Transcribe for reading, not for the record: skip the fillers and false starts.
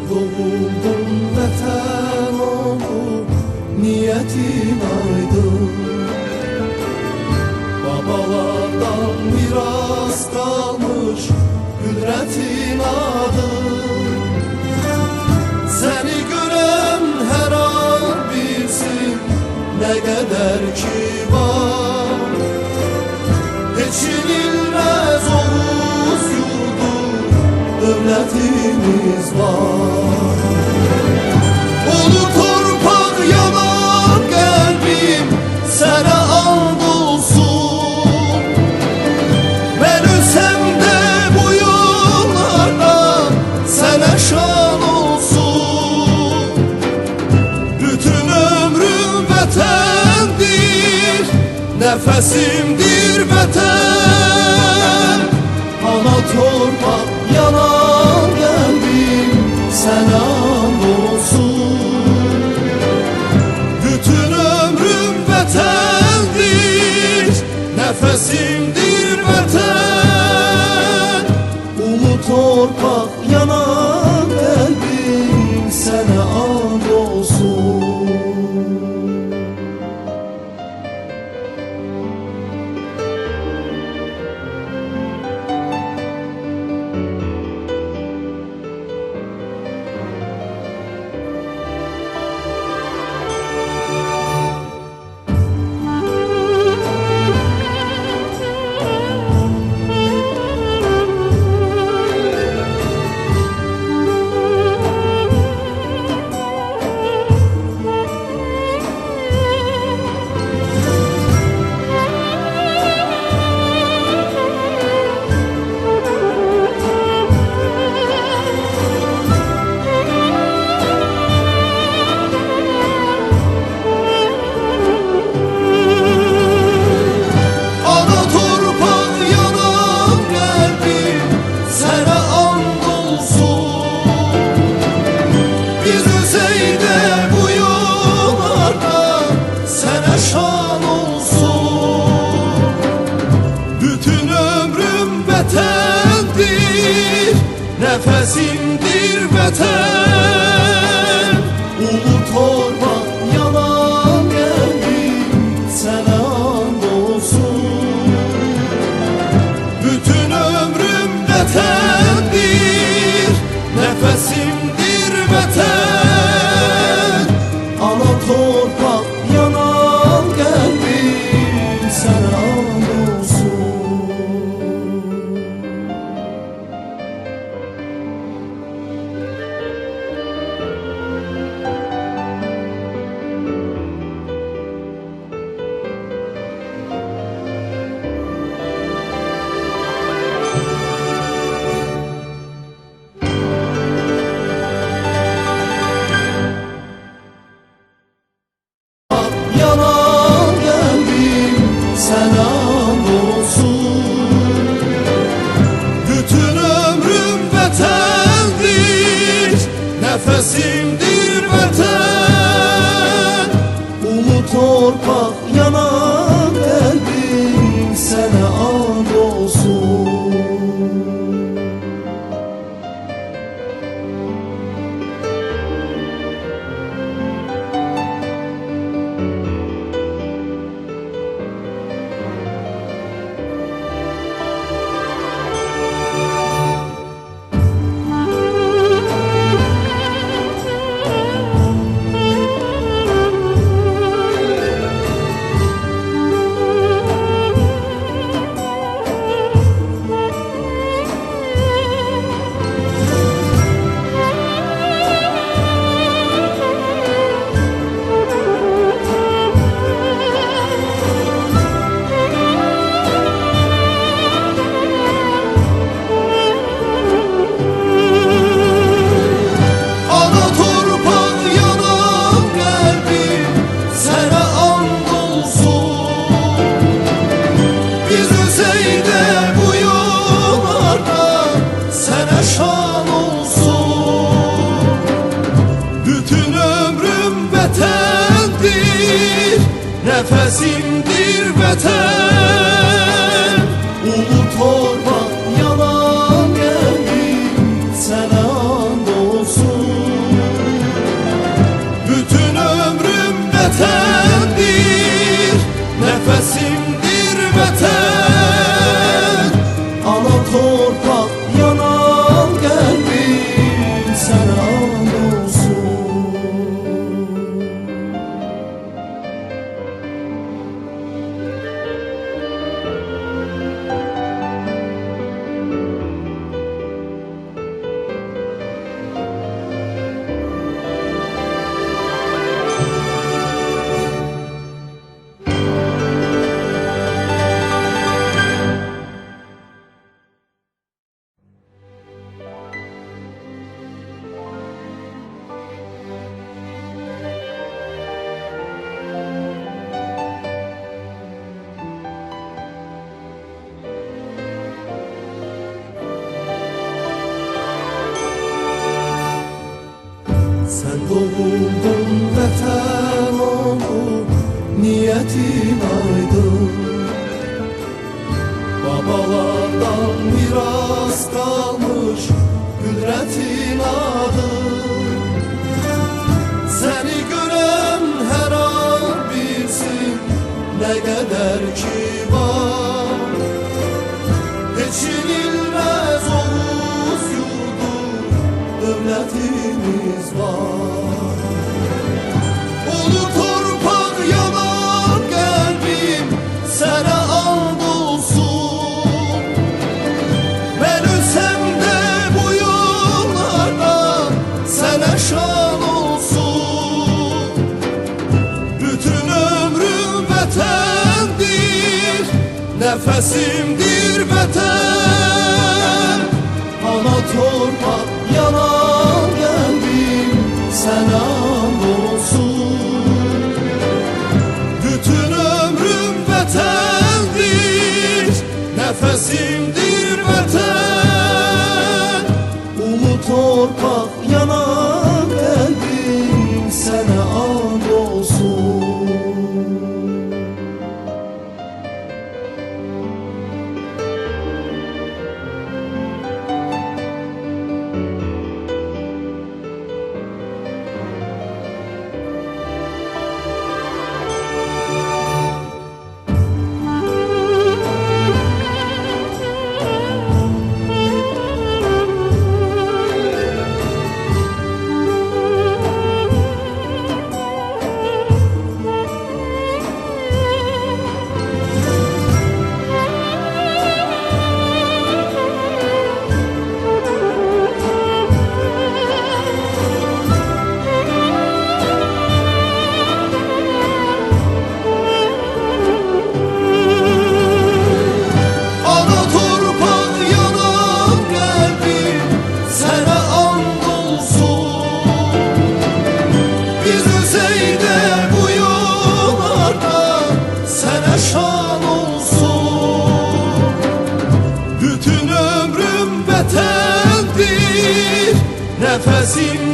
Doğuldum vətən olub niyetin aydın. Babalardan miras kalmış qüdrətin adın. Səni görən hər an bilsin nə qədər ki var. Geçinilmez Oğuz yurdu devletimiz var. Ulu torpaq yanan qəlbim sənə and olsun. Mən ölsəm də bu yollarda sənə şan olsun. Bütün ömrüm vətəndir, nəfəsimdir vətən. Ana torpaq yanan qəlbim sənə and olsun. Bütün ömrüm vətəndir, nəfəsimdir vətən. Ulu torpaq yanan qəlbim sənə and olsun. Nefesimdir vətən. Ulu torpaq yanan qəlbim sənə and olsun. Bütün ömrüm vətəndir, nəfəsimdir vətən. Ana torpaq yanan qəlbim sənə and olsun. Sənə and olsun. Bütün ömrüm vətəndir, nəfəsimdir vətən. Ulu torpaq yanan qəlbim sənə and olsun. Nefesimdir vətən. Ulu torpaq yanan qəlbim sənə and olsun. torpak yanan kalbim sana olsun. Sen doğuldun vətən olub, niyetin aydın. Babalardan miras kalmış kudretin adın. Seni gören her an bilsin ne kadar ki var. Geçinilmez Oğuz yurdu devletimiz var. Ulu torpak yanan kalbim sana and olsun. Ben ölsem de bu yollarda sana şan olsun. Bütün ömrüm vatandır, nefesimdir vatan. Ana torpak yanan kalbim sana and olsun. Bütün ömrüm vatandır, nefesimdir vatan. Ulu torpak yanan kalbim sana and olsun. Şan olsun. Bütün ömrüm vatandır, nefesim